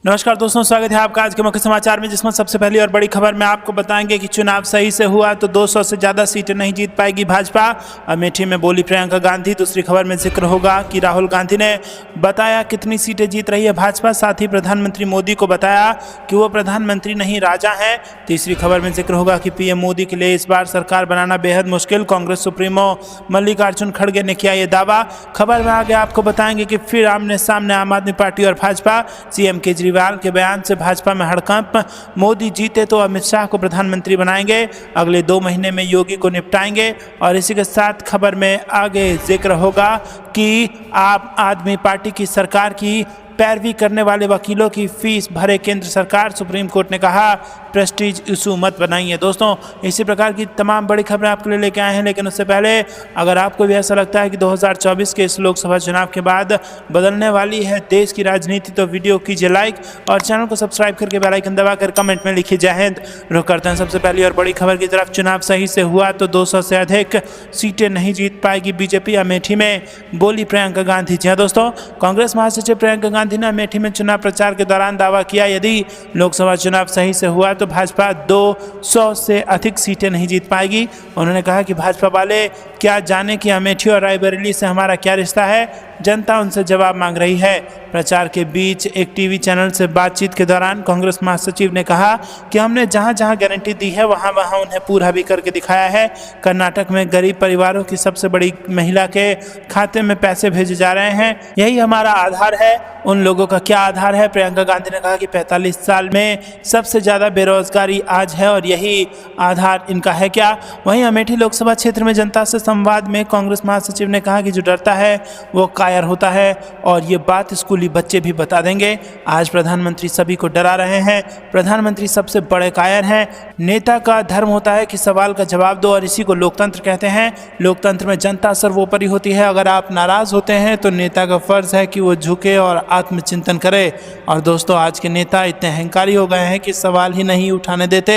नमस्कार दोस्तों, स्वागत है आपका आज के मुख्य समाचार में, जिसमें सबसे पहली और बड़ी खबर में आपको बताएंगे कि चुनाव सही से हुआ तो 200 से ज़्यादा सीटें नहीं जीत पाएगी भाजपा। अमेठी में बोली प्रियंका गांधी। दूसरी खबर में जिक्र होगा कि राहुल गांधी ने बताया कितनी सीटें जीत रही है भाजपा। साथ ही प्रधानमंत्री मोदी को बताया कि वो प्रधानमंत्री नहीं राजा हैं। तीसरी खबर में जिक्र होगा कि पीएम मोदी के लिए इस बार सरकार बनाना बेहद मुश्किल, कांग्रेस सुप्रीमो मल्लिकार्जुन खड़गे ने किया ये दावा। खबर में आगे आपको बताएंगे कि फिर आमने सामने आम आदमी पार्टी और भाजपा। सीएम केजरीवाल के बयान से भाजपा में हड़कंप। मोदी जीते तो अमित शाह को प्रधानमंत्री बनाएंगे, अगले 2 महीने में योगी को निपटाएंगे। और इसी के साथ खबर में आगे जिक्र होगा कि आम आदमी पार्टी की सरकार की पैरवी करने वाले वकीलों की फीस भरे केंद्र सरकार। सुप्रीम कोर्ट ने कहा प्रेस्टीज इशू मत बनाइए। दोस्तों, इसी प्रकार की तमाम बड़ी खबरें आपके लिए लेके आए हैं, लेकिन उससे पहले अगर आपको भी ऐसा लगता है कि 2024 के इस लोकसभा चुनाव के बाद बदलने वाली है देश की राजनीति, तो वीडियो कीजिए लाइक और चैनल को सब्सक्राइब करके बेल आइकन दबाकर कमेंट में लिखिए जय हिंद। रुक करते हैं सबसे पहली और बड़ी खबर की तरफ। चुनाव सही से हुआ तो 200 से अधिक सीटें नहीं जीत पाएगी बीजेपी। अमेठी में बोली प्रियंका गांधी। जी हाँ दोस्तों, कांग्रेस महासचिव प्रियंका गांधी ने अमेठी में चुनाव प्रचार के दौरान दावा किया यदि लोकसभा चुनाव सही से हुआ तो भाजपा 200 से अधिक सीटें नहीं जीत पाएगी। उन्होंने कहा कि भाजपा वाले क्या जाने कि अमेठी और रायबरेली से हमारा क्या रिश्ता है, जनता उनसे जवाब मांग रही है। प्रचार के बीच एक टीवी चैनल से बातचीत के दौरान कांग्रेस महासचिव ने कहा कि हमने जहां जहां गारंटी दी है वहां वहां उन्हें पूरा भी करके दिखाया है। कर्नाटक में गरीब परिवारों की सबसे बड़ी महिला के खाते में पैसे भेजे जा रहे हैं, यही हमारा आधार है। उन लोगों का क्या आधार है? प्रियंका गांधी ने कहा कि 45 साल में सबसे ज़्यादा बेरोजगारी आज है और यही आधार इनका है क्या? वहीं अमेठी लोकसभा क्षेत्र में जनता से संवाद में कांग्रेस महासचिव ने कहा कि जो डरता है वो कायर होता है और ये बात स्कूली बच्चे भी बता देंगे। आज प्रधानमंत्री सभी को डरा रहे हैं, प्रधानमंत्री सबसे बड़े कायर हैं। नेता का धर्म होता है कि सवाल का जवाब दो और इसी को लोकतंत्र कहते हैं। लोकतंत्र में जनता सर्वोपरि होती है। अगर आप नाराज होते हैं तो नेता का फर्ज है कि वो झुके और आत्मचिंतन करे। और दोस्तों, आज के नेता इतने अहंकारी हो गए हैं कि सवाल ही नहीं उठाने देते।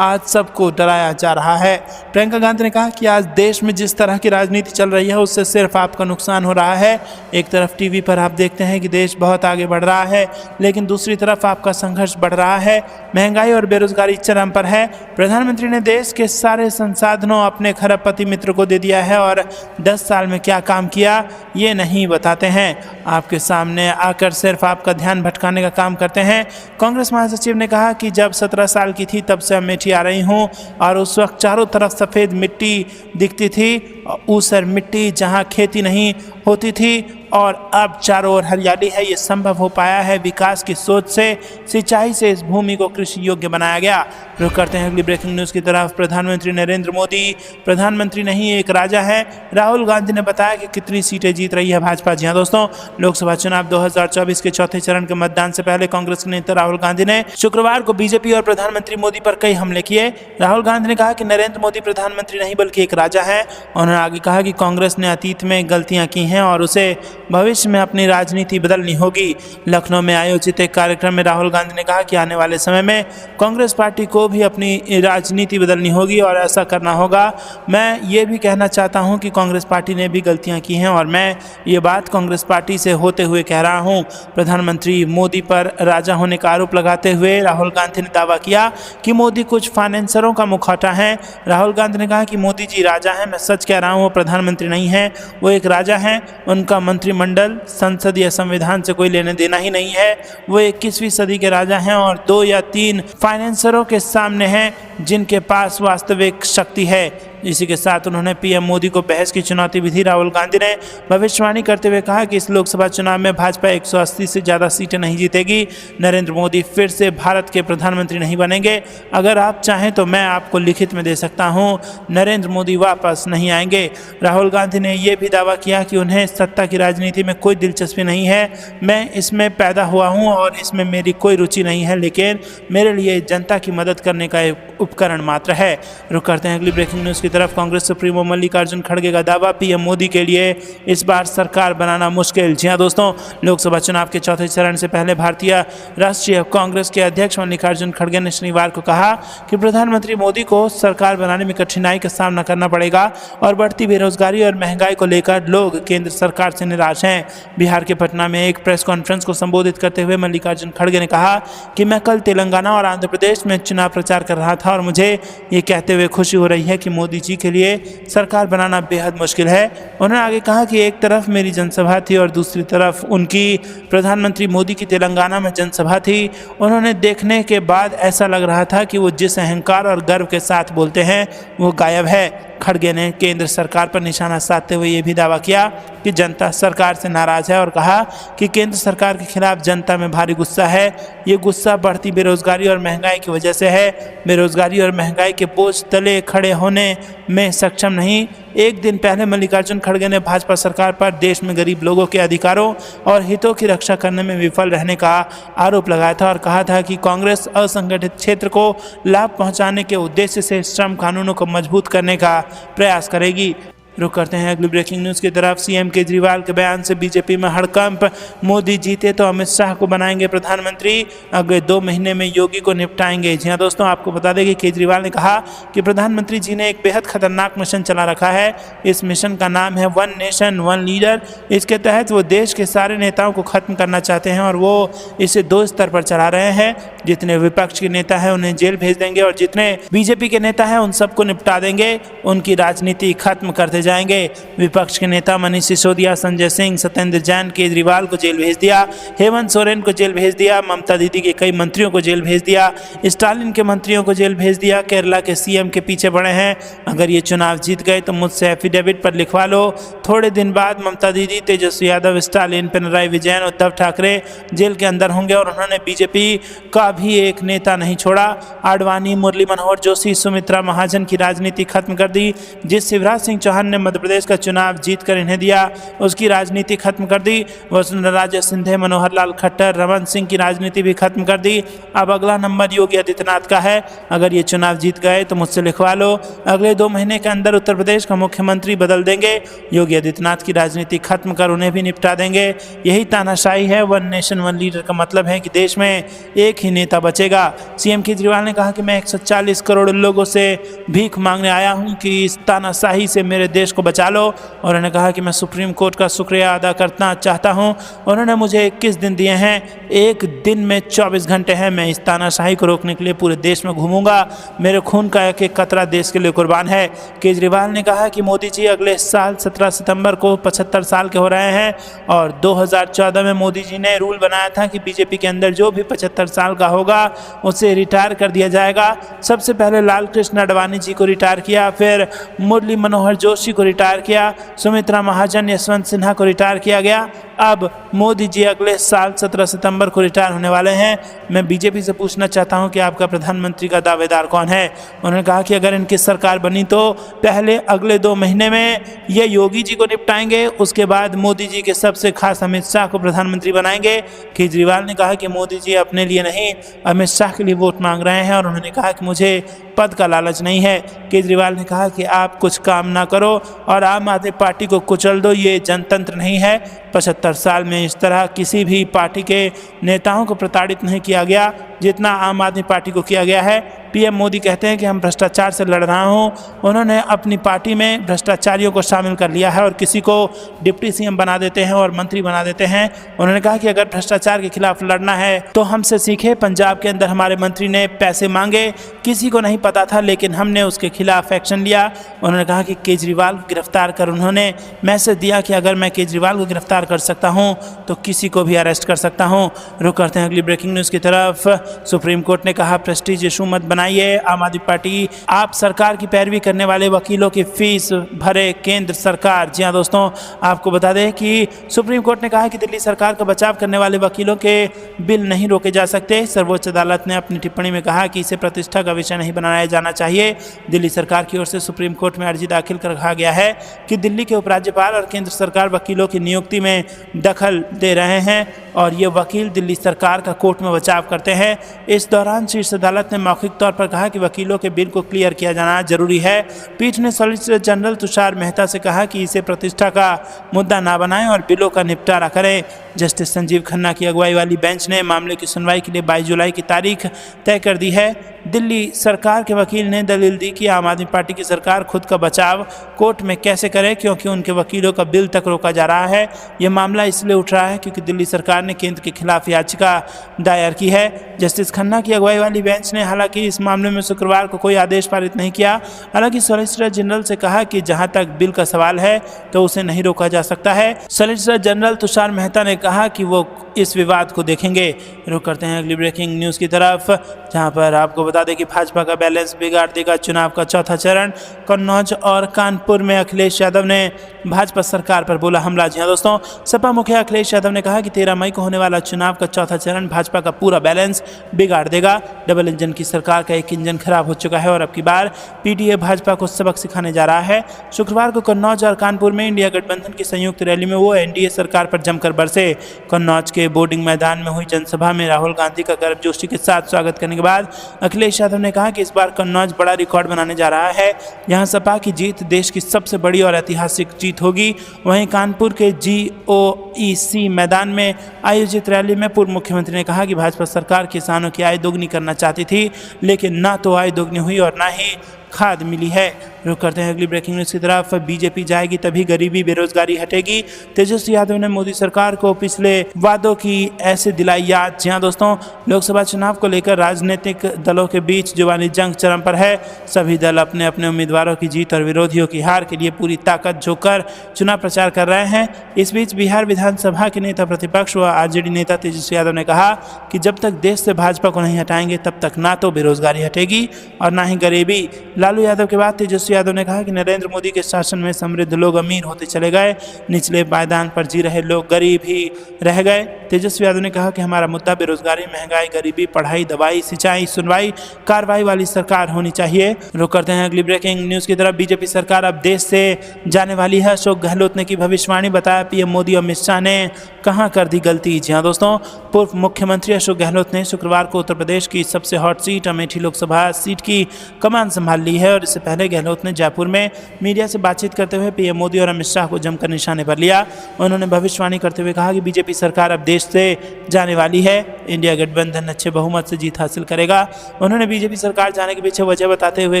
आज सबको डराया जा रहा है। प्रियंका गांधी ने कहा कि आज देश में जिस तरह की राजनीति चल रही है उससे सिर्फ आपका नुकसान हो रहा है। एक तरफ टीवी पर आप देखते हैं कि देश बहुत आगे बढ़ रहा है, लेकिन दूसरी तरफ आपका संघर्ष बढ़ रहा है। महंगाई और बेरोजगारी चरम पर है। प्रधानमंत्री ने देश के सारे संसाधनों अपने खरबपति मित्र को दे दिया है और 10 साल में क्या काम किया ये नहीं बताते हैं। आपके सामने आकर सिर्फ आपका ध्यान भटकाने का काम करते हैं। कांग्रेस महासचिव ने कहा कि जब 17 साल की थी तब से अमेठी आ रही हूँ और उस वक्त चारों तरफ सफ़ेद मिट्टी दिखती थी, ऊसर मिट्टी जहाँ खेती नहीं होती थी, और अब चारों ओर हरियाली है। ये संभव हो पाया है विकास की सोच से, सिंचाई से इस भूमि को कृषि योग्य बनाया गया। रुक करते हैं अगली ब्रेकिंग न्यूज़ की तरफ। प्रधानमंत्री नरेंद्र मोदी प्रधानमंत्री नहीं एक राजा है। राहुल गांधी ने बताया कि कितनी सीटें जीत रही है भाजपा। जी हाँ दोस्तों, लोकसभा चुनाव 2024 के चौथे चरण के मतदान से पहले कांग्रेस के नेता राहुल गांधी ने शुक्रवार को बीजेपी और प्रधानमंत्री मोदी पर कई हमले किए। राहुल गांधी ने कहा कि नरेंद्र मोदी प्रधानमंत्री नहीं बल्कि एक राजा है। उन्होंने आगे कहा कि कांग्रेस ने अतीत में गलतियां की हैं और उसे भविष्य में अपनी राजनीति बदलनी होगी। लखनऊ में आयोजित एक कार्यक्रम में राहुल गांधी ने कहा कि आने वाले समय में कांग्रेस पार्टी को भी अपनी राजनीति बदलनी होगी और ऐसा करना होगा। मैं ये भी कहना चाहता हूं कि कांग्रेस पार्टी ने भी गलतियां की हैं और मैं ये बात कांग्रेस पार्टी से होते हुए कह रहा हूं। प्रधानमंत्री मोदी पर राजा होने का आरोप लगाते हुए राहुल गांधी ने दावा किया कि मोदी कुछ फाइनेंसरों का मुखौटा है। राहुल गांधी ने कहा कि मोदी जी राजा हैं, मैं सच कह रहा हूँ, वो प्रधानमंत्री नहीं है, वो एक राजा हैं। उनका मंत्रिमंडल, संसद या संविधान से कोई लेने देना ही नहीं है। वो 21वीं सदी के राजा हैं और 2 या 3 फाइनेंसरों के सामने हैं जिनके पास वास्तविक शक्ति है। इसी के साथ उन्होंने पीएम मोदी को बहस की चुनौती भी दी। राहुल गांधी ने भविष्यवाणी करते हुए कहा कि इस लोकसभा चुनाव में भाजपा 180 से ज़्यादा सीटें नहीं जीतेगी। नरेंद्र मोदी फिर से भारत के प्रधानमंत्री नहीं बनेंगे। अगर आप चाहें तो मैं आपको लिखित में दे सकता हूं, नरेंद्र मोदी वापस नहीं आएंगे। राहुल गांधी ने यह भी दावा किया कि उन्हें सत्ता की राजनीति में कोई दिलचस्पी नहीं है। मैं इसमें पैदा हुआ हूँ और इसमें मेरी कोई रुचि नहीं है, लेकिन मेरे लिए जनता की मदद करने का एक उपकरण मात्र है। रुक करते हैं अगली ब्रेकिंग न्यूज़ की तरफ। कांग्रेस सुप्रीमो मल्लिकार्जुन खड़गे का दावा, पीएम मोदी के लिए इस बार सरकार बनाना मुश्किल। जी हां दोस्तों, लोकसभा चुनाव के चौथे चरण से पहले भारतीय राष्ट्रीय कांग्रेस के अध्यक्ष मल्लिकार्जुन खड़गे ने शनिवार को कहा कि प्रधानमंत्री मोदी को सरकार बनाने में कठिनाई का सामना करना पड़ेगा और बढ़ती बेरोजगारी और महंगाई को लेकर लोग केंद्र सरकार से निराश हैं। बिहार के पटना में एक प्रेस कॉन्फ्रेंस को संबोधित करते हुए मल्लिकार्जुन खड़गे ने कहा कि मैं कल तेलंगाना और आंध्र प्रदेश में चुनाव प्रचार कर रहा था और मुझे ये कहते हुए खुशी हो रही है कि मोदी जी के लिए सरकार बनाना बेहद मुश्किल है। उन्होंने आगे कहा कि एक तरफ मेरी जनसभा थी और दूसरी तरफ उनकी प्रधानमंत्री मोदी की तेलंगाना में जनसभा थी। उन्होंने देखने के बाद ऐसा लग रहा था कि वो जिस अहंकार और गर्व के साथ बोलते हैं वो गायब है। खड़गे ने केंद्र सरकार पर निशाना साधते हुए ये भी दावा किया कि जनता सरकार से नाराज है और कहा कि केंद्र सरकार के खिलाफ जनता में भारी गुस्सा है। ये गुस्सा बढ़ती बेरोजगारी और महंगाई की वजह से है। बेरोजगारी और महंगाई के बोझ तले खड़े होने में सक्षम नहीं। एक दिन पहले मल्लिकार्जुन खड़गे ने भाजपा सरकार पर देश में गरीब लोगों के अधिकारों और हितों की रक्षा करने में विफल रहने का आरोप लगाया था और कहा था कि कांग्रेस असंगठित क्षेत्र को लाभ पहुंचाने के उद्देश्य से श्रम कानूनों को मजबूत करने का प्रयास करेगी। रुक करते हैं अगली ब्रेकिंग न्यूज़ की तरफ। सीएम केजरीवाल के बयान से बीजेपी में हड़कंप, मोदी जीते तो अमित शाह को बनाएंगे प्रधानमंत्री, अगले 2 महीने में योगी को निपटाएंगे। जी हां दोस्तों, आपको बता दें कि केजरीवाल ने कहा कि प्रधानमंत्री जी ने एक बेहद खतरनाक मिशन चला रखा है। इस मिशन का नाम है वन नेशन वन लीडर। इसके तहत वो देश के सारे नेताओं को खत्म करना चाहते हैं और वो इसे 2 स्तर पर चला रहे हैं। जितने विपक्ष के नेता हैं उन्हें जेल भेज देंगे और जितने बीजेपी के नेता हैं उन सबको निपटा देंगे, उनकी राजनीति खत्म करते जाएंगे। विपक्ष के नेता मनीष सिसोदिया, संजय सिंह, सत्येंद्र जैन, केजरीवाल को जेल भेज दिया, हेमंत सोरेन को जेल भेज दिया, ममता दीदी के कई मंत्रियों को जेल भेज दिया, स्टालिन के मंत्रियों को जेल भेज दिया। केरला के सीएम के पीछे पड़े हैं। अगर ये चुनाव जीत गए तो मुझसे एफिडेविट पर लिखवा लो। थोड़े दिन बाद ममता दीदी, तेजस्वी यादव, स्टालिन, पिनराई विजयन, उद्धव ठाकरे जेल के अंदर होंगे और उन्होंने बीजेपी का भी एक नेता नहीं छोड़ा। आडवाणी, मुरली मनोहर जोशी, सुमित्रा महाजन की राजनीति खत्म कर दी। जिस शिवराज सिंह चौहान ने मध्य प्रदेश का चुनाव जीतकर इन्हें दिया, उसकी राजनीति खत्म कर दी। वसुंधरा राजे सिंधिया, मनोहर लाल खट्टर, रमन सिंह की राजनीति भी खत्म कर दी। अब अगला नंबर योगी आदित्यनाथ का है। अगर ये चुनाव जीत गए तो मुझसे लिखवा लो। अगले 2 महीने के अंदर उत्तर प्रदेश का मुख्यमंत्री बदल देंगे। योगी आदित्यनाथ की राजनीति खत्म कर उन्हें भी निपटा देंगे। यही तानाशाही है। वन नेशन वन लीडर का मतलब है कि देश में एक ही नेता बचेगा। सीएम केजरीवाल ने कहा कि मैं 140 करोड़ लोगों से भीख मांगने आया हूं कि इस तानाशाही से मेरे देश को बचा लो। और उन्होंने कहा कि मैं सुप्रीम कोर्ट का शुक्रिया अदा करना चाहता हूं। उन्होंने मुझे 21 दिन दिए हैं, एक दिन में 24 घंटे हैं। मैं इस तानाशाही को रोकने के लिए पूरे देश में घूमूंगा। मेरे खून का एक एक कतरा देश के लिए कुर्बान है। केजरीवाल ने कहा कि मोदी जी अगले साल 17 सितंबर को 75 साल के हो रहे हैं और 2014 में मोदी जी ने रूल बनाया था कि बीजेपी के अंदर जो भी 75 साल का होगा उसे रिटायर कर दिया जाएगा। सबसे पहले लाल कृष्ण आडवाणी जी को रिटायर किया, फिर मुरली मनोहर जोशी को रिटायर किया, सुमित्रा महाजन, यशवंत सिन्हा को रिटायर किया गया। अब मोदी जी अगले साल 17 सितंबर को रिटायर होने वाले हैं। मैं बीजेपी से पूछना चाहता हूं कि आपका प्रधानमंत्री का दावेदार कौन है। उन्होंने कहा कि अगर इनकी सरकार बनी तो पहले अगले 2 महीने में ये योगी जी को निपटाएंगे, उसके बाद मोदी जी के सबसे खास अमित शाह को प्रधानमंत्री बनाएंगे। केजरीवाल ने कहा कि मोदी जी अपने लिए नहीं अमित शाह के लिए वोट मांग रहे हैं और उन्होंने कहा कि मुझे पद का लालच नहीं है। केजरीवाल ने कहा कि आप कुछ काम ना करो और आम आदमी पार्टी को कुचल दो, ये जनतंत्र नहीं है। 75 साल में इस तरह किसी भी पार्टी के नेताओं को प्रताड़ित नहीं किया गया जितना आम आदमी पार्टी को किया गया है। पीएम मोदी कहते हैं कि हम भ्रष्टाचार से लड़ रहा हूं। उन्होंने अपनी पार्टी में भ्रष्टाचारियों को शामिल कर लिया है और किसी को डिप्टी सीएम बना देते हैं और मंत्री बना देते हैं। उन्होंने कहा कि अगर भ्रष्टाचार के खिलाफ लड़ना है तो हमसे सीखे। पंजाब के अंदर हमारे मंत्री ने पैसे मांगे, किसी को नहीं पता था, लेकिन हमने उसके खिलाफ एक्शन लिया। उन्होंने कहा कि केजरीवाल को गिरफ्तार कर उन्होंने मैसेज दिया कि अगर मैं केजरीवाल को गिरफ्तार कर सकता हूं तो किसी को भी अरेस्ट कर सकता हूं। रुक करते हैं अगली ब्रेकिंग न्यूज़ की तरफ। सुप्रीम कोर्ट ने कहा प्रेस्टीज इशू मत बनाइए। आम आदमी पार्टी आप सरकार की पैरवी करने वाले वकीलों की फीस भरे केंद्र सरकार। जी हाँ दोस्तों, आपको बता दें कि सुप्रीम कोर्ट ने कहा कि दिल्ली सरकार का बचाव करने वाले वकीलों के बिल नहीं रोके जा सकते। सर्वोच्च अदालत ने अपनी टिप्पणी में कहा कि इसे प्रतिष्ठा का विषय नहीं बनाया जाना चाहिए। दिल्ली सरकार की ओर से सुप्रीम कोर्ट में अर्जी दाखिल कर कहा गया है कि दिल्ली के उपराज्यपाल और केंद्र सरकार वकीलों की नियुक्ति में दखल दे रहे हैं। और ये वकील दिल्ली सरकार का कोर्ट में बचाव करते हैं। इस दौरान शीर्ष अदालत ने मौखिक तौर पर कहा कि वकीलों के बिल को क्लियर किया जाना जरूरी है। पीठ ने सॉलिसिटर जनरल तुषार मेहता से कहा कि इसे प्रतिष्ठा का मुद्दा ना बनाएं और बिलों का निपटारा करें। जस्टिस संजीव खन्ना की अगुवाई वाली बेंच ने मामले की सुनवाई के लिए 22 जुलाई की तारीख तय कर दी है। दिल्ली सरकार के वकील ने दलील दी कि आम आदमी पार्टी की सरकार खुद का बचाव कोर्ट में कैसे करे, क्योंकि उनके वकीलों का बिल तक रोका जा रहा है। यह मामला इसलिए उठ रहा है क्योंकि दिल्ली सरकार ने केंद्र के खिलाफ याचिका दायर की है। जस्टिस खन्ना की अगुवाई वाली बेंच ने हालांकि इस मामले में शुक्रवार को कोई आदेश पारित नहीं किया। हालांकि सॉलिसिटर जनरल से कहा कि जहां तक बिल का सवाल है तो उसे नहीं रोका जा सकता है। सॉलिसिटर जनरल तुषार मेहता ने कहा कि वो इस विवाद को देखेंगे। रुक करते हैं अगली ब्रेकिंग न्यूज़ की तरफ, जहां पर आपको बता दें कि भाजपा का बैलेंस बिगाड़ देगा चुनाव का चौथा चरण। कन्नौज और कानपुर में अखिलेश यादव ने भाजपा सरकार पर बोला हमला। जी हां दोस्तों, सपा मुखिया अखिलेश यादव ने कहा कि 13 मई को होने वाला चुनाव का चौथा चरण भाजपा का पूरा बैलेंस बिगाड़ देगा। डबल इंजन की सरकार का एक इंजन खराब हो चुका है और अब की बार पीडीए भाजपा को सबक सिखाने जा रहा है। शुक्रवार को कन्नौज और कानपुर में इंडिया गठबंधन की संयुक्त रैली में वो एनडीए सरकार पर जमकर बरसे। कन्नौज के बोर्डिंग मैदान में हुई जनसभा में राहुल गांधी का गर्मजोशी के साथ स्वागत करने के बाद अखिलेश यादव ने कहा कि इस बार कन्नौज बड़ा रिकॉर्ड बनाने जा रहा है। यहां सपा की जीत देश की सबसे बड़ी और ऐतिहासिक जीत होगी। वहीं कानपुर के GOEC मैदान में आयोजित रैली में पूर्व मुख्यमंत्री ने कहा कि भाजपा सरकार किसानों की आय दोगुनी करना चाहती थी, लेकिन ना तो आय दोगुनी हुई और ना ही खाद मिली है। रुक करते हैं अगली ब्रेकिंग न्यूज़ की तरफ। बीजेपी जाएगी तभी गरीबी बेरोजगारी हटेगी। तेजस्वी यादव ने मोदी सरकार को पिछले वादों की ऐसे दिलाई याद। जी हां दोस्तों, लोकसभा चुनाव को लेकर राजनीतिक दलों के बीच जुबानी जंग चरम पर है। सभी दल अपने अपने उम्मीदवारों की जीत और विरोधियों की हार के लिए पूरी ताकत झोंककर चुनाव प्रचार कर रहे हैं। इस बीच बिहार विधानसभा के नेता प्रतिपक्ष व आरजेडी नेता तेजस्वी यादव ने कहा कि जब तक देश से भाजपा को नहीं हटाएंगे तब तक ना तो बेरोजगारी हटेगी और ना ही गरीबी। लालू यादव के बाद तेजस्वी यादव ने कहा कि नरेंद्र मोदी के शासन में समृद्ध लोग अमीर होते चले गए, निचले पायदान पर जी रहे लोग गरीब ही रह गए। तेजस्वी यादव ने कहा कि हमारा मुद्दा बेरोजगारी, महंगाई, गरीबी, पढ़ाई, दवाई, सिंचाई, सुनवाई, कार्रवाई वाली सरकार होनी चाहिए। रुक करते हैं अगली ब्रेकिंग न्यूज़ की तरफ। बीजेपी सरकार अब देश से जाने वाली है। अशोक गहलोत ने की भविष्यवाणी। बताया पीएम मोदी और अमित शाह ने कहाँ कर दी गलती। जी हाँ दोस्तों, पूर्व मुख्यमंत्री अशोक गहलोत ने शुक्रवार को उत्तर प्रदेश की सबसे hot seat Amethi Lok Sabha seat की कमान संभाल ली है और इससे पहले गहलोत ने जयपुर में मीडिया से बातचीत करते हुए पीएम मोदी और अमित शाह को जमकर निशाने पर लिया। उन्होंने भविष्यवाणी करते हुए कहा कि बीजेपी सरकार अब देश से जाने वाली है। इंडिया गठबंधन अच्छे बहुमत से जीत हासिल करेगा। उन्होंने बीजेपी सरकार जाने के पीछे वजह बताते हुए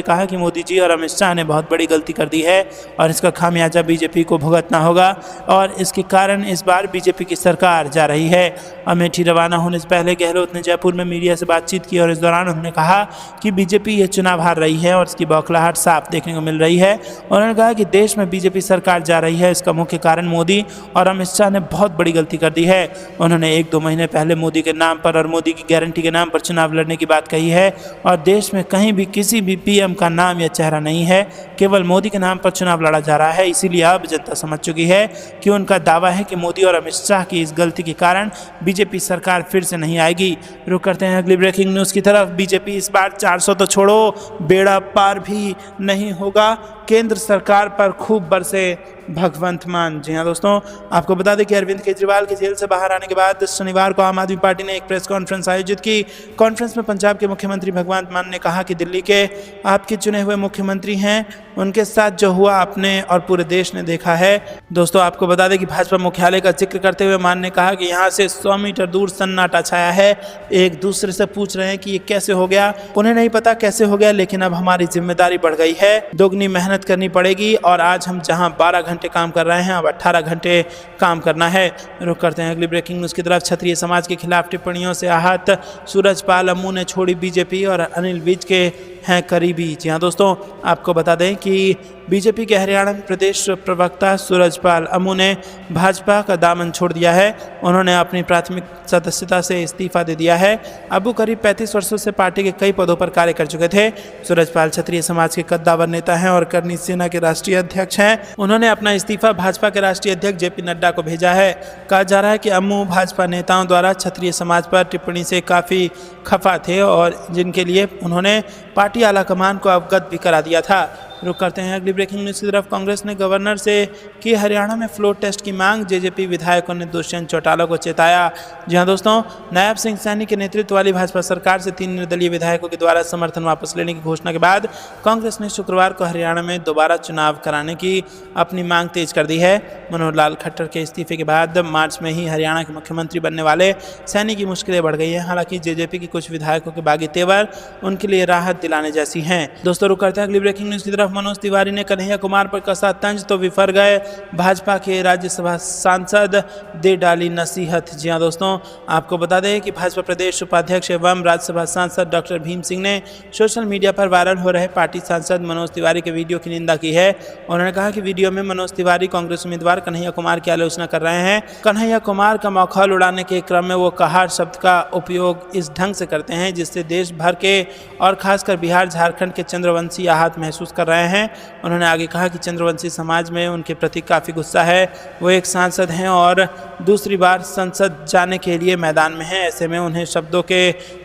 कहा कि मोदी जी और अमित शाह ने बहुत बड़ी गलती कर दी है और इसका खामियाजा बीजेपी को भुगतना होगा और इसके कारण इस बार बीजेपी की सरकार जा रही है। अमेठी रवाना होने से पहले गहलोत ने जयपुर में मीडिया से बातचीत की और इस दौरान उन्होंने कहा कि बीजेपी ये चुनाव हार रही है और इसकी बौखलाहट साफ देखने को मिल रही है। उन्होंने कहा कि देश में बीजेपी सरकार जा रही है, इसका मुख्य कारण मोदी और अमित शाह ने बहुत बड़ी गलती कर दी है। उन्होंने 1-2 महीने पहले मोदी के नाम पर और मोदी की गारंटी के नाम पर चुनाव लड़ने की बात कही है और देश में कहीं भी किसी भी पीएम का नाम या चेहरा नहीं है, केवल मोदी के नाम पर चुनाव लड़ा जा रहा है। इसीलिए अब जनता समझ चुकी है कि उनका दावा है कि मोदी और अमित शाह की इस गलती के कारण बीजेपी सरकार फिर से नहीं आएगी। रुक करते हैं अगली ब्रेकिंग न्यूज़ की तरफ। बीजेपी इस बार 400 तो छोड़ो, बेड़ा पार भी नहीं होगा। केंद्र सरकार पर खूब बरसे भगवंत मान। जी हाँ दोस्तों, आपको बता दें कि अरविंद केजरीवाल के जेल से बाहर आने के बाद शनिवार को आम आदमी पार्टी ने एक प्रेस कॉन्फ्रेंस आयोजित की। कॉन्फ्रेंस में पंजाब के मुख्यमंत्री भगवंत मान ने कहा कि दिल्ली के आपके चुने हुए मुख्यमंत्री हैं, उनके साथ जो हुआ आपने और पूरे देश ने देखा है। दोस्तों, आपको बता दें कि भाजपा मुख्यालय का जिक्र करते हुए मान ने कहा कि यहाँ से 100 मीटर दूर सन्नाटा छाया है। एक दूसरे से पूछ रहे हैं कि ये कैसे हो गया। उन्हें नहीं पता कैसे हो गया, लेकिन अब हमारी जिम्मेदारी बढ़ गई है, दोगुनी मेहनत करनी पड़ेगी और आज हम जहां 12 घंटे काम कर रहे हैं अब 18 घंटे काम करना है। रुक करते हैं अगली ब्रेकिंग न्यूज़ की तरफ। क्षत्रिय समाज के खिलाफ टिप्पणियों से आहत सूरजपाल अम्मू ने छोड़ी बीजेपी और अनिल विज के हैं करीबी। जी हाँ दोस्तों, आपको बता दें कि बीजेपी के हरियाणा प्रदेश प्रवक्ता सूरजपाल अम्मू ने भाजपा का दामन छोड़ दिया है। उन्होंने अपनी प्राथमिक सदस्यता से इस्तीफा दे दिया है। अब्बू करीब 35 वर्षों से पार्टी के कई पदों पर कार्य कर चुके थे। सूरजपाल क्षत्रिय समाज के कद्दावर नेता हैं और करनी सेना के राष्ट्रीय अध्यक्ष हैं। उन्होंने अपना इस्तीफा भाजपा के राष्ट्रीय अध्यक्ष जेपी नड्डा को भेजा है। कहा जा रहा है कि अम्मू भाजपा नेताओं द्वारा क्षत्रिय समाज पर टिप्पणी से काफ़ी खफा थे और जिनके लिए उन्होंने पार्टी आलाकमान को अवगत भी करा दिया था। रुक करते हैं अगली ब्रेकिंग न्यूज़ की तरफ। कांग्रेस ने गवर्नर से की हरियाणा में फ्लोर टेस्ट की मांग। जेजेपी विधायकों ने दुष्यंत चौटाला को चेताया। जी हाँ दोस्तों, नायब सिंह सैनी के नेतृत्व वाली भाजपा सरकार से 3 निर्दलीय विधायकों के द्वारा समर्थन वापस लेने की घोषणा के बाद कांग्रेस ने शुक्रवार को हरियाणा में दोबारा चुनाव कराने की अपनी मांग तेज कर दी है। मनोहर लाल खट्टर के इस्तीफे के बाद मार्च में ही हरियाणा के मुख्यमंत्री बनने वाले सैनी की मुश्किलें बढ़ गई हैं। हालांकि जेजेपी की कुछ विधायकों के बागी तेवर उनके लिए राहत दिलाने जैसी हैं। दोस्तों रुक करते हैं अगली ब्रेकिंग न्यूज़ की तरफ। मनोज तिवारी ने कन्हैया कुमार पर कसा तंज तो विफर गए भाजपा के राज्यसभा सांसद, दे डाली नसीहत। जी हाँ दोस्तों, आपको बता दें कि भाजपा प्रदेश उपाध्यक्ष एवं राज्यसभा सांसद डॉक्टर भीम सिंह ने सोशल मीडिया पर वायरल हो रहे पार्टी सांसद मनोज तिवारी के वीडियो की निंदा की है। उन्होंने कहा कि वीडियो में मनोज तिवारी कांग्रेस उम्मीदवार कन्हैया कुमार की आलोचना कर रहे हैं। कन्हैया कुमार का मखौल उड़ाने के क्रम में वो कहार शब्द का उपयोग इस ढंग से करते हैं जिससे देश भर के और खासकर बिहार झारखंड के चंद्रवंशी आहत महसूस कर रहे हैं। उन्होंने आगे कहा कि चंद्रवंशी समाज में उनके प्रति काफ़ी गुस्सा है। वो एक सांसद हैं और दूसरी बार संसद जाने के लिए मैदान में हैं। ऐसे में उन्हें शब्दों के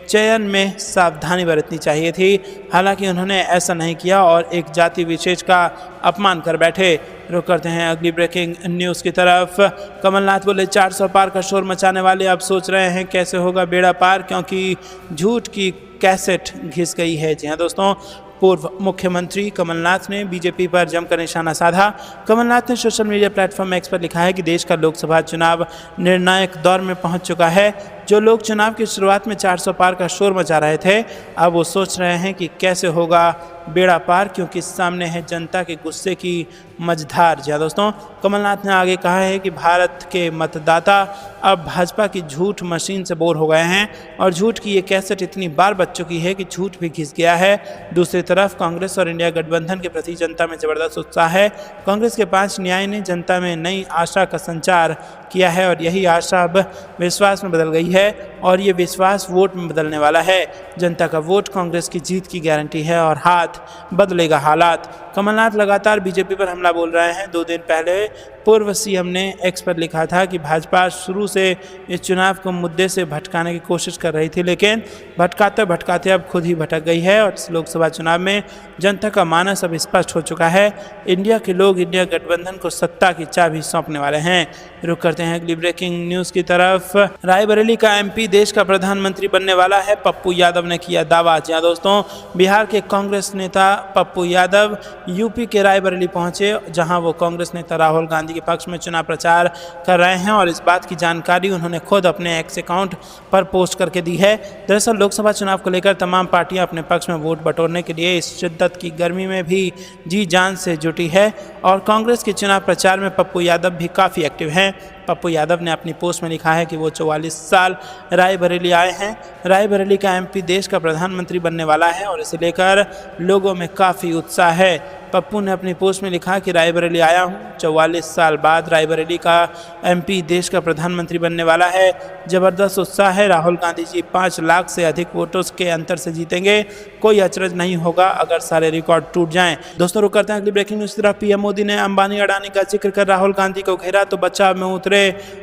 चयन में सावधानी बरतनी चाहिए थी। हालांकि उन्होंने ऐसा नहीं किया और एक जाति विशेष का अपमान कर बैठे। रुक करते हैं अगली ब्रेकिंग न्यूज़ की तरफ। कमलनाथ बोले 400 पार का शोर मचाने वाले अब सोच रहे हैं कैसे होगा बेड़ा पार, क्योंकि झूठ की कैसेट घिस गई है। जी हाँ दोस्तों, पूर्व मुख्यमंत्री कमलनाथ ने बीजेपी पर जमकर निशाना साधा। कमलनाथ ने सोशल मीडिया प्लेटफॉर्म एक्स पर लिखा है कि देश का लोकसभा चुनाव निर्णायक दौर में पहुंच चुका है। जो लोग चुनाव की शुरुआत में 400 पार का शोर मचा रहे थे, अब वो सोच रहे हैं कि कैसे होगा बेड़ा पार, क्योंकि सामने है जनता के गुस्से की मझधार। जी दोस्तों, कमलनाथ ने आगे कहा है कि भारत के मतदाता अब भाजपा की झूठ मशीन से बोर हो गए हैं और झूठ की ये कैसेट इतनी बार बच चुकी है कि झूठ भी घिस गया है। दूसरी तरफ कांग्रेस और इंडिया गठबंधन के प्रति जनता में जबरदस्त उत्साह है। कांग्रेस के 5 न्याय ने जनता में नई आशा का संचार किया है और यही आशा अब विश्वास में बदल गई है और ये विश्वास वोट में बदलने वाला है। जनता का वोट कांग्रेस की जीत की गारंटी है और हाथ बदलेगा हालात। कमलनाथ लगातार बीजेपी पर हमला बोल रहे हैं। 2 दिन पहले पूर्व सीएम ने एक्स पर लिखा था कि भाजपा शुरू से इस चुनाव को मुद्दे से भटकाने की कोशिश कर रही थी, लेकिन भटकाते भटकाते अब खुद ही भटक गई है और इस लोकसभा चुनाव में जनता का मानस अब स्पष्ट हो चुका है। इंडिया के लोग इंडिया गठबंधन को सत्ता की चाबी सौंपने वाले हैं। रुक करते हैं अगली ब्रेकिंग न्यूज़ की तरफ। रायबरेली का एमपी देश का प्रधानमंत्री बनने वाला है, पप्पू यादव ने किया दावा। जी दोस्तों, बिहार के कांग्रेस नेता पप्पू यादव यूपी के रायबरेली पहुंचे, जहां वो कांग्रेस नेता राहुल गांधी के पक्ष में चुनाव प्रचार कर रहे हैं और इस बात की जानकारी उन्होंने खुद अपने एक्स अकाउंट पर पोस्ट करके दी है। दरअसल लोकसभा चुनाव को लेकर तमाम पार्टियां अपने पक्ष में वोट बटोरने के लिए इस शिद्दत की गर्मी में भी जी जान से जुटी है और कांग्रेस के चुनाव प्रचार में पप्पू यादव भी काफ़ी एक्टिव हैं। पप्पू यादव ने अपनी पोस्ट में लिखा है कि वो 44 साल रायबरेली आए हैं। रायबरेली का एमपी देश का प्रधानमंत्री बनने वाला है और इसे लेकर लोगों में काफ़ी उत्साह है। पप्पू ने अपनी पोस्ट में लिखा कि रायबरेली आया हूँ, 44 साल बाद रायबरेली का एमपी देश का प्रधानमंत्री बनने वाला है। ज़बरदस्त उत्साह है। राहुल गांधी जी 5 लाख से अधिक वोटों के अंतर से जीतेंगे। कोई अचरज नहीं होगा अगर सारे रिकॉर्ड टूट जाएं। दोस्तों रुक करते हैं अगली ब्रेकिंग न्यूज़ की तरफ। पीएम मोदी ने अंबानी अडानी का जिक्र कर राहुल गांधी को घेरा तो बचाव में उतरे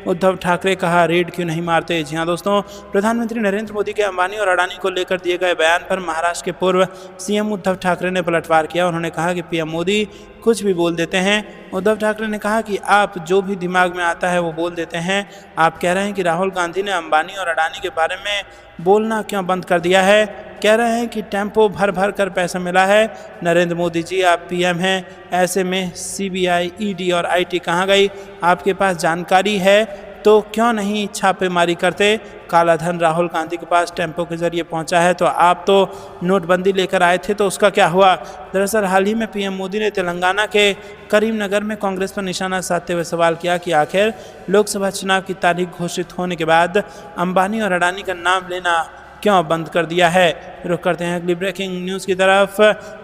उद्धव ठाकरे, कहा रेड क्यों नहीं मारते। जी हाँ दोस्तों, प्रधानमंत्री नरेंद्र मोदी के अंबानी और अडानी को लेकर दिए गए बयान पर महाराष्ट्र के पूर्व सीएम उद्धव ठाकरे ने पलटवार किया। उन्होंने कहा कि पीएम मोदी कुछ भी बोल देते हैं। उद्धव ठाकरे ने कहा कि आप जो भी दिमाग में आता है वो बोल देते हैं। आप कह रहे हैं कि राहुल गांधी ने अंबानी और अडानी के बारे में बोलना क्यों बंद कर दिया है। कह रहे हैं कि टेम्पो भर भर कर पैसा मिला है। नरेंद्र मोदी जी, आप पीएम हैं, ऐसे में सीबीआई, ईडी और आईटी कहाँ गई? आपके पास जानकारी है तो क्यों नहीं छापेमारी करते? काला धन राहुल गांधी के पास टेम्पो के जरिए पहुंचा है, तो आप तो नोटबंदी लेकर आए थे, तो उसका क्या हुआ? दरअसल हाल ही में पीएम मोदी ने तेलंगाना के करीमनगर में कांग्रेस पर निशाना साधते हुए सवाल किया कि आखिर लोकसभा चुनाव की तारीख घोषित होने के बाद अंबानी और अडानी का नाम लेना क्यों बंद कर दिया है। रुक करते हैं अगली ब्रेकिंग न्यूज़ की तरफ।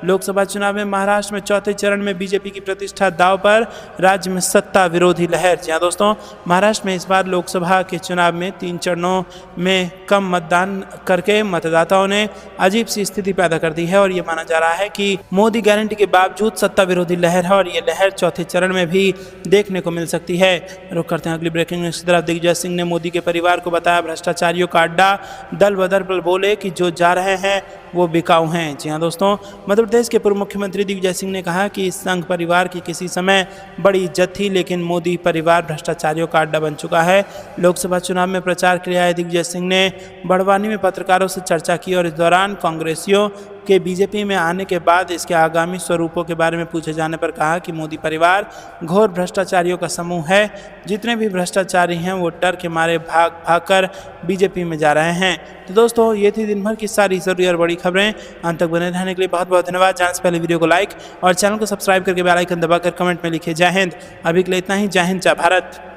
लोकसभा चुनाव में महाराष्ट्र में चौथे चरण में बीजेपी की प्रतिष्ठा दांव पर, राज्य में सत्ता विरोधी लहर। जी हाँ दोस्तों, महाराष्ट्र में इस बार लोकसभा के चुनाव में 3 चरणों में कम मतदान करके मतदाताओं ने अजीब सी स्थिति पैदा कर दी है और ये माना जा रहा है कि मोदी गारंटी के बावजूद सत्ता विरोधी लहर है और ये लहर चौथे चरण में भी देखने को मिल सकती है। रुक करते हैं अगली ब्रेकिंग न्यूज़ की तरफ। दिग्विजय सिंह ने मोदी के परिवार को बताया भ्रष्टाचारियों का अड्डा, दल बदल पर बोले कि जो जा रहे हैं वो बिकाऊ हैं। जी हाँ दोस्तों, मध्य प्रदेश के पूर्व मुख्यमंत्री दिग्विजय सिंह ने कहा कि इस संघ परिवार की किसी समय बड़ी इज्जत थी, लेकिन मोदी परिवार भ्रष्टाचारियों का अड्डा बन चुका है। लोकसभा चुनाव में प्रचार के लिए आए दिग्विजय सिंह ने बड़वानी में पत्रकारों से चर्चा की और इस दौरान कांग्रेसियों के बीजेपी में आने के बाद इसके आगामी स्वरूपों के बारे में पूछे जाने पर कहा कि मोदी परिवार घोर भ्रष्टाचारियों का समूह है। जितने भी भ्रष्टाचारी हैं वो डर के मारे भाग भागकर बीजेपी में जा रहे हैं। तो दोस्तों, ये थी दिन भर की सारी जरूरी और बड़ी खबरें। अंत तक बने रहने के लिए बहुत बहुत धन्यवाद। जाने से पहले वीडियो को लाइक और चैनल को सब्सक्राइब करके बेल आइकन दबाकर कमेंट में लिखिए जय हिंद। अभी के लिए इतना ही। जय हिंद, जय भारत।